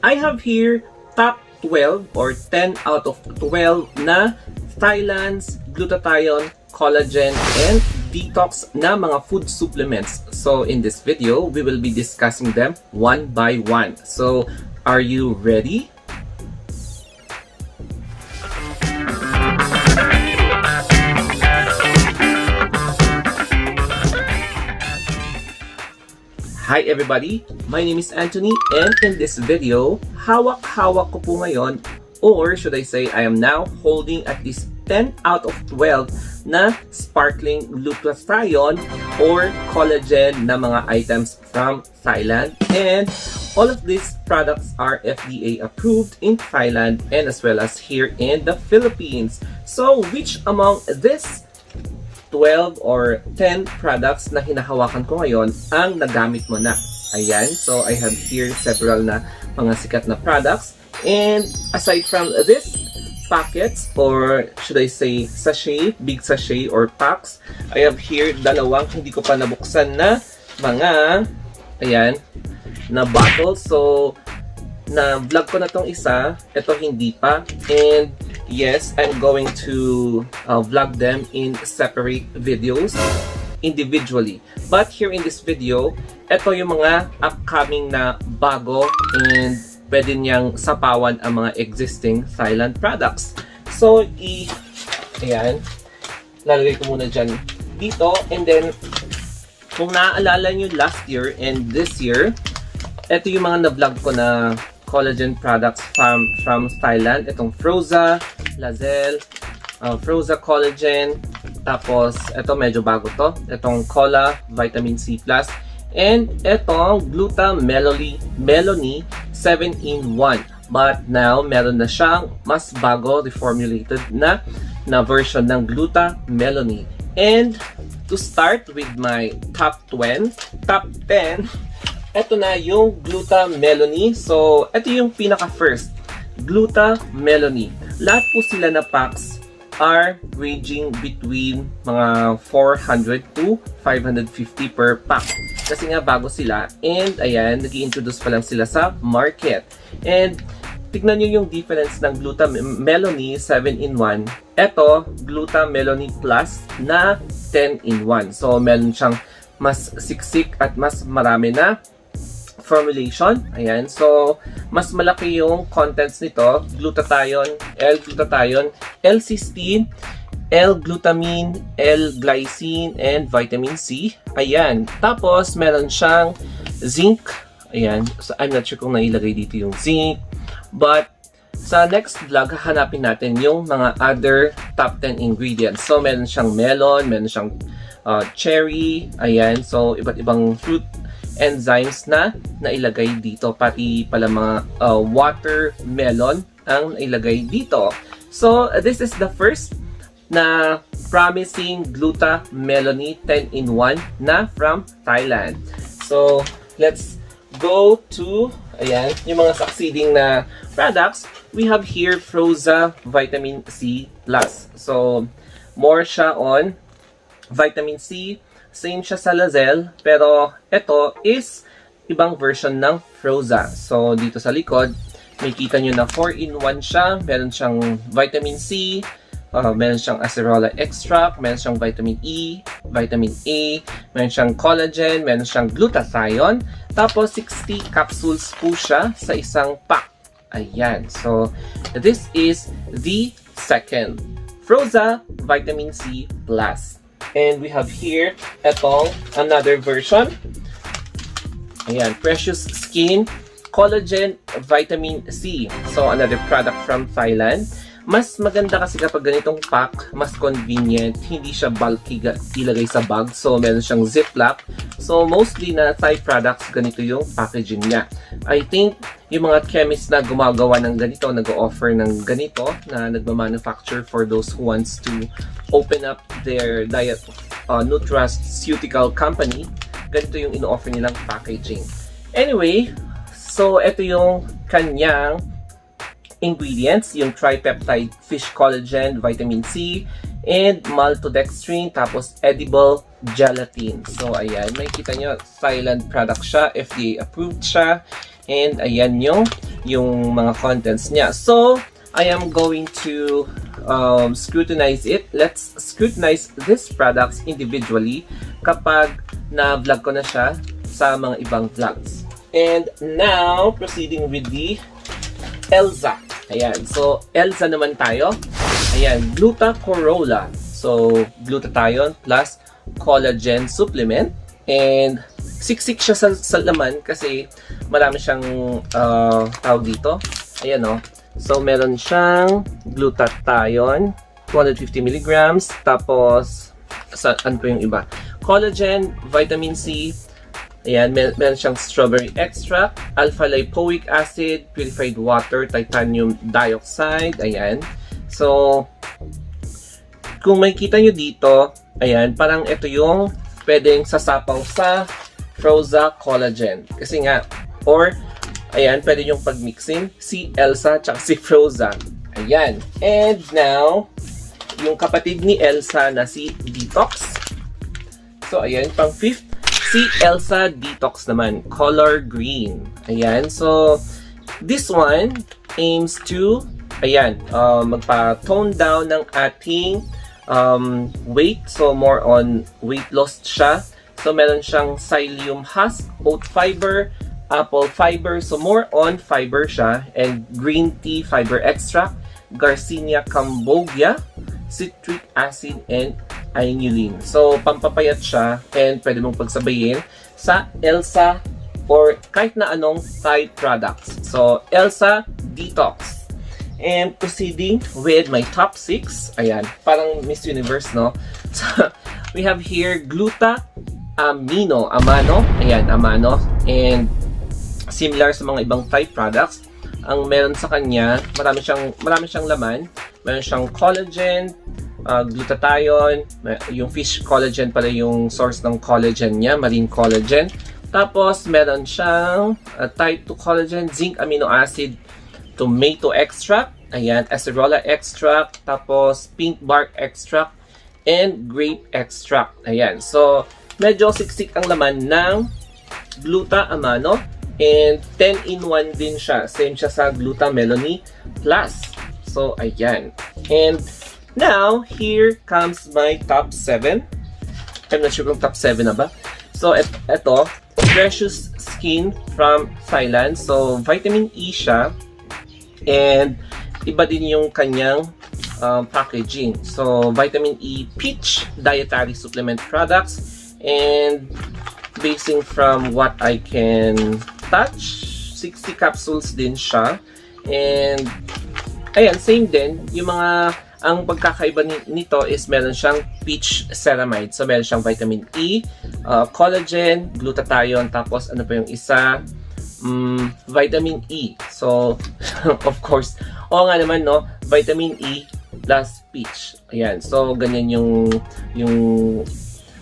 I have here top 12 or 10 out of 12 na Thailand's glutathione, collagen, and detox na mga food supplements. So in this video, we will be discussing them one by one. So are you ready? Hi everybody! My name is Anthony, and in this video, hawak-hawak ko po ngayon, or should I say, I am now holding at least 10 out of 12 na sparkling glutathione or collagen na mga items from Thailand. And all of these products are FDA approved in Thailand and as well as here in the Philippines. So which among this 12 or 10 products na hinahawakan ko ngayon ang nagamit mo na? Ayan, so I have here several na mga sikat na products. And aside from this packets, or should I say sachet, big sachet or packs, I have here dalawang hindi ko pa nabuksan na mga, ayan, na bottles. So, na-vlog ko na tong isa, ito hindi pa. And yes, I'm going to vlog them in separate videos individually. But here in this video, ito yung mga upcoming na bago and pwede niyang sapawan ang mga existing Thailand products. So, ayan, lalagay ko muna dyan dito. And then, kung naaalala nyo last year and this year, ito yung mga na-vlog ko na collagen products from Thailand. Itong Froza, Lazel, Froza Collagen. Tapos, ito medyo bago to. Itong Cola, Vitamin C+. And itong Gluta Melony 7-in-1. But now, meron na siyang mas bago, reformulated na version ng Gluta Melony. And to start with my top 10, ito na yung Gluta Melony. So, ito yung pinaka-first, Gluta Melony. Lahat po sila na packs are ranging between mga 400 to 550 per pack. Kasi nga bago sila. And ayan, nag-i-introduce pa lang sila sa market. And tignan nyo yung difference ng Gluta Melony 7-in-1. Ito, Gluta Melony Plus na 10-in-1. So, meron siyang mas siksik at mas marami na formulation. Ayan. So, mas malaki yung contents nito. Glutathione, L-glutathione, L-cysteine, L-glutamine, L-glycine, and vitamin C. Ayan. Tapos, meron siyang zinc. Ayan. So, I'm not sure kung nailagay dito yung zinc. But, sa next vlog, hahanapin natin yung mga other top 10 ingredients. So, meron siyang melon, meron siyang cherry. Ayan. So, iba't ibang fruit enzymes na nailagay dito, pati pala mga watermelon ang nailagay dito. So, this is the first na promising Gluta Melony 10-in-1 na from Thailand. So, let's go to, ayan, yung mga succeeding na products. We have here Froza Vitamin C+. So, more siya on vitamin C. Same siya sa Lazel, pero ito is ibang version ng Froza. So, dito sa likod, may kita nyo na 4-in-1 siya. Meron siyang vitamin C, meron siyang acerola extract, meron siyang vitamin E, vitamin A, meron siyang collagen, meron siyang glutathione. Tapos, 60 capsules po siya sa isang pack. Ayan. So, this is the second Froza Vitamin C+. And we have here, etong another version. Ayan, Precious Skin Collagen Vitamin C. So, another product from Thailand. Mas maganda kasi kapag ganitong pack, mas convenient. Hindi siya bulky ilagay sa bag. So, meron siyang ziplock. So, mostly na Thai products, ganito yung packaging niya. I think, yung mga chemists na gumagawa ng ganito, nag-offer ng ganito, na nagmamanufacture for those who wants to open up their diet nutraceutical company, ganito yung ino-offer nilang packaging. Anyway, so ito yung kanyang ingredients, yung tripeptide fish collagen, vitamin C, and maltodextrin, tapos edible gelatin. So, ayan, makikita nyo, Thailand product siya, FDA approved siya. And ayan yung yung mga contents niya. So, I am going to scrutinize it. Let's scrutinize these products individually kapag na-vlog ko na siya sa mga ibang vlogs. And now, proceeding with the Elza. Ayan. So, Elza naman tayo. Ayan. Gluta-Corolla. So, glutathione plus collagen supplement. And, siksik siya sa laman kasi marami siyang tawag dito. Ayan o. So, meron siyang glutathione, 250 mg. Tapos, ano pa yung iba? Collagen, vitamin C. Ayan, meron siyang strawberry extract, alpha-lipoic acid, purified water, titanium dioxide. Ayan. So, kung makikita nyo dito, ayan, parang ito yung pwedeng sasapaw sa Froza Collagen. Kasi nga, or, ayan, pwede yung pagmixin si Elsa tsaka si Froza. Ayan. And now, yung kapatid ni Elsa na si Detox. So, ayan, pang fifth, si Elsa Detox naman, color green. Ayan, so this one aims to, ayan, magpa-tone down ng ating weight. So more on weight loss siya. So meron siyang psyllium husk, oat fiber, apple fiber. So more on fiber siya. And green tea fiber extract, Garcinia cambogia, citric acid, and inulin. So, pampapayat siya and pwede mong pagsabayin sa Elsa or kahit na anong Thai products. So, Elsa Detox. And proceeding with my top 6. Ayan, parang Miss Universe, no? So, we have here Gluta Amino. Ayan, Amano. And similar sa mga ibang Thai products, ang meron sa kanya, marami siyang laman. Meron siyang collagen, glutathione, yung fish collagen pala yung source ng collagen niya, marine collagen. Tapos, meron siyang type 2 collagen, zinc amino acid, tomato extract, ayan, acerola extract, tapos pink bark extract, and grape extract. Ayan, so, medyo siksik ang laman ng Gluta Amano, and 10-in-1 din siya. Same siya sa Gluta Melony Plus. So, ayan. And, now, here comes my top 7. I'm not sure kung top 7 na ba. So, ito, Precious Skin from Thailand. So, vitamin E siya. And, iba din yung kanyang packaging. So, vitamin E Peach Dietary Supplement Products. And, basing from what I can touch, 60 capsules din siya. And, ayan, same din. Yung mga ang pagkakaiba nito is meron siyang peach ceramide. So, meron siyang vitamin E, collagen, glutathione, tapos ano pa yung isa? Vitamin E. So, of course, oo nga naman, no? Vitamin E plus peach. Ayan. So, ganyan yung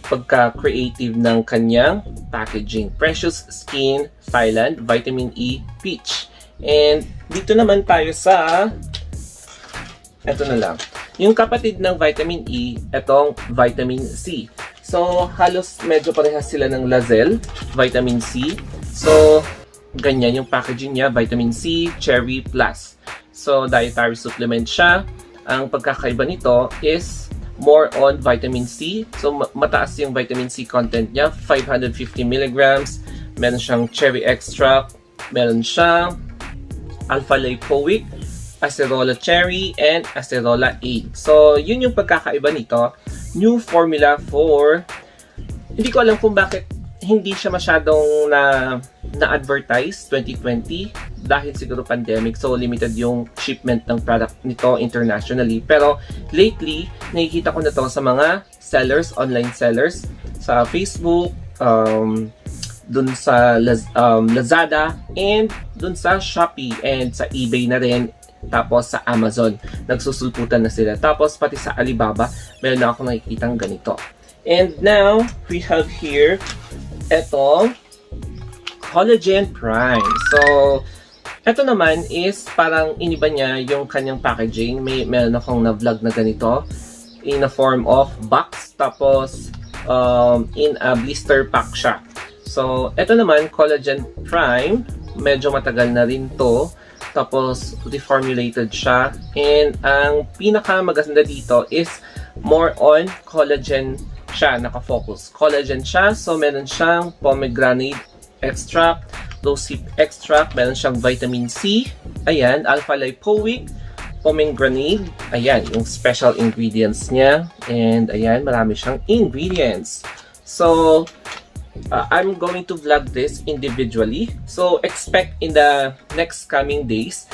pagka-creative ng kanyang packaging. Precious Skin Thailand, Vitamin E, Peach. And, dito naman tayo sa ito na lang. Yung kapatid ng vitamin E, itong vitamin C. So, halos medyo parehas sila ng Lazel, vitamin C. So, ganyan yung packaging niya, vitamin C, Cherry Plus. So, dietary supplement siya. Ang pagkakaiba nito is more on vitamin C. So, mataas yung vitamin C content niya, 550 mg. Meron siyang cherry extract. Meron siyang alpha-lipoic, acerola cherry, and acerola 8. So, yun yung pagkakaiba nito. New formula for, hindi ko alam kung bakit hindi siya masyadong na-advertise 2020 dahil siguro pandemic. So, limited yung shipment ng product nito internationally. Pero, lately, nakikita ko na to sa mga sellers, online sellers, sa Facebook, dun sa Lazada, and dun sa Shopee, and sa eBay na rin. Tapos sa Amazon, nagsusulputan na sila. Tapos pati sa Alibaba, meron na ako nakikitang ganito. And now, we have here, eto, Collagen Prime. So, eto naman is parang iniba niya yung kanyang packaging. Meron akong na-vlog na ganito in a form of box. Tapos, in a blister pack siya. So, eto naman, Collagen Prime. Medyo matagal na rin to. tapos reformulated siya. And ang pinaka maganda dito is more on collagen siya, nakafocus. Collagen siya, so meron siyang pomegranate extract, rosehip extract, meron siyang vitamin C, ayan, alpha-lipoic, pomegranate, ayan, yung special ingredients niya, and ayan, marami siyang ingredients. So, I'm going to vlog this individually, so expect in the next coming days,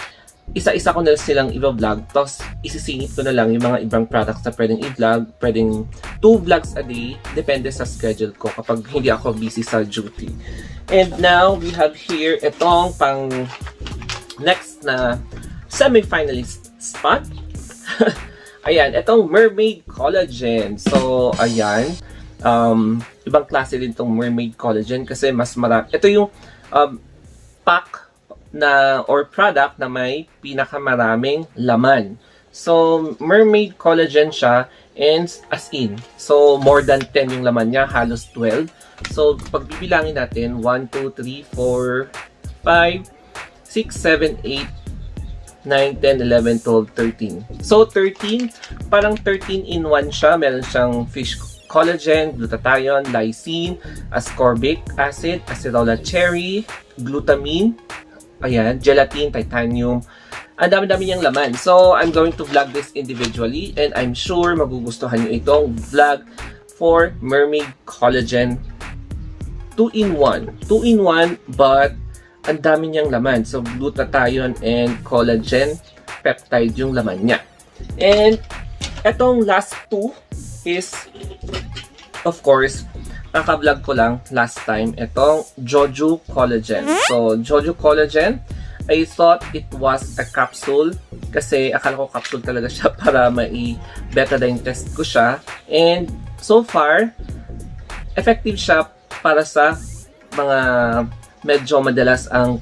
isa-isa ko na silang i-vlog, tapos isisingit ko na lang yung mga ibang products na pwedeng i-vlog, pwedeng 2 vlogs a day, depende sa schedule ko kapag hindi ako busy sa duty. And now, we have here itong pang next na semi-finalist spot. Ayan, itong Mermaid Collagen. So, ayan. Ibang klase din itong Mermaid Collagen kasi mas marami. Ito yung pack na or product na may pinakamaraming laman. So, Mermaid Collagen siya and as in. So, more than 10 yung laman niya, halos 12. So, pag bibilangin natin, 1, 2, 3, 4, 5, 6, 7, 8, 9, 10, 11, 12, 13. So, 13, parang 13 in 1 siya. Meron siyang fish collagen, glutathione, lysine, ascorbic acid, acerola cherry, glutamine, ayan, gelatin, titanium. Ang dami-dami niyang laman. So, I'm going to vlog this individually and I'm sure magugustuhan niyo itong vlog for Mermaid Collagen 2-in-1. 2-in-1 but ang dami niyang laman. So, glutathione and collagen peptide yung laman niya. And etong last 2 is, of course, naka-vlog ko lang last time, itong Joju Collagen. So, Joju Collagen, I thought it was a capsule kasi akala ko capsule talaga siya para mai-betadine test ko siya. And so far, effective siya para sa mga medyo madalas ang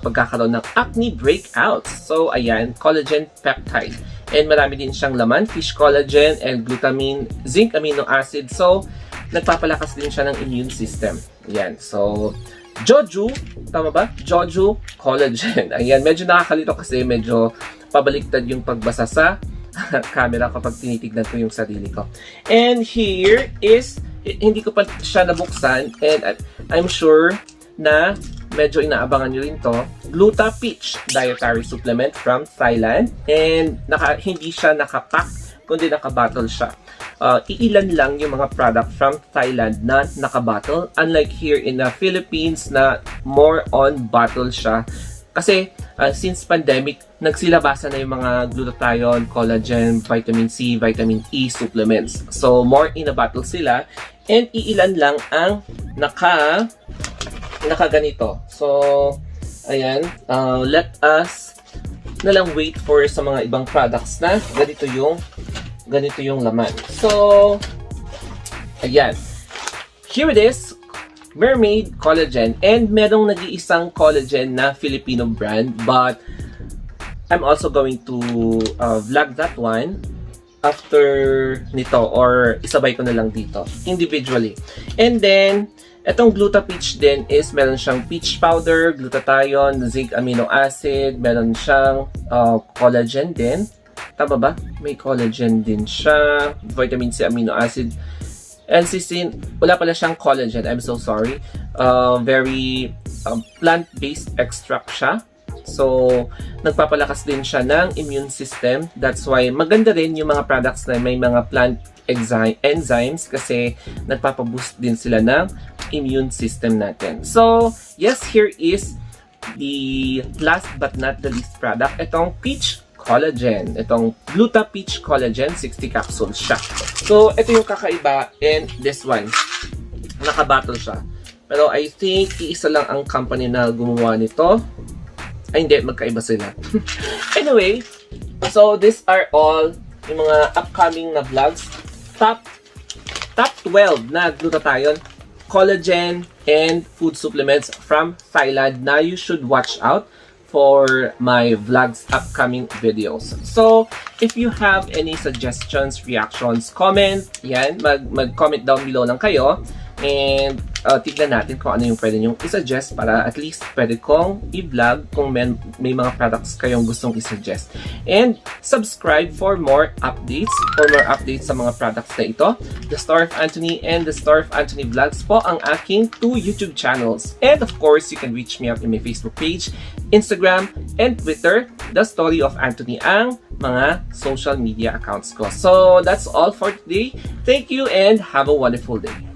pagkakaroon ng acne breakouts. So, ayan, collagen peptide. And marami din siyang laman, fish collagen and glutamine, zinc amino acid. So, nagpapalakas din siya ng immune system. Ayan, so, Joju, tama ba? Joju Collagen. Ayan, medyo nakakalito kasi medyo pabaliktad yung pagbasa sa camera kapag tinitignan ko yung sarili ko. And here is, hindi ko pa siya nabuksan and I'm sure na medyo inaabangan nyo rin to, Gluta Peach Dietary Supplement from Thailand. And hindi siya nakapack, kundi naka-bottle siya. Iilan lang yung mga product from Thailand na naka-bottle. Unlike here in the Philippines na more on bottle siya. Kasi since pandemic, nagsilabasan na yung mga glutathione, collagen, vitamin C, vitamin E supplements. So more in a bottle sila. And iilan lang ang naka-ganito. So, ayan. Let us na lang wait for sa mga ibang products na ganito yung laman. So, ayan. Here it is, Mermaid Collagen. And merong nag-iisang collagen na Filipino brand. But, I'm also going to vlog that one after nito. Or isabay ko na lang dito. Individually. And then, etong Gluta Peach din is meron siyang peach powder, glutathione, zinc amino acid. Meron siyang collagen din. Tama ba? May collagen din siya. Vitamin C amino acid. L-cysteine. Wala pala siyang collagen. I'm so sorry. Very plant-based extract siya. So, nagpapalakas din siya ng immune system. That's why maganda rin yung mga products na may mga plant enzymes kasi nagpapaboost din sila ng immune system natin. So, yes, here is the last but not the least product. Itong Peach Collagen. Itong Gluta Peach Collagen, 60 capsules siya. So, ito yung kakaiba and this one. Naka-bottle siya. Pero I think iisa lang ang company na gumawa nito. Ay, hindi. Magkaiba sila. Anyway, so these are all yung mga upcoming na vlogs. Top 12 na glutathione, collagen, and food supplements from Thailand na you should watch out for my vlogs upcoming videos. So, if you have any suggestions, reactions, comment, yan, mag-comment down below lang kayo. And tignan natin kung ano yung pwede nyong isuggest para at least pwede kong i-vlog kung may mga products kayong gustong isuggest. And subscribe for more updates sa mga products na ito. The Store of Anthony and The Store of Anthony Vlogs po ang aking 2 YouTube channels. And of course, you can reach me out in my Facebook page, Instagram, and Twitter. The Story of Anthony ang mga social media accounts ko. So that's all for today. Thank you and have a wonderful day.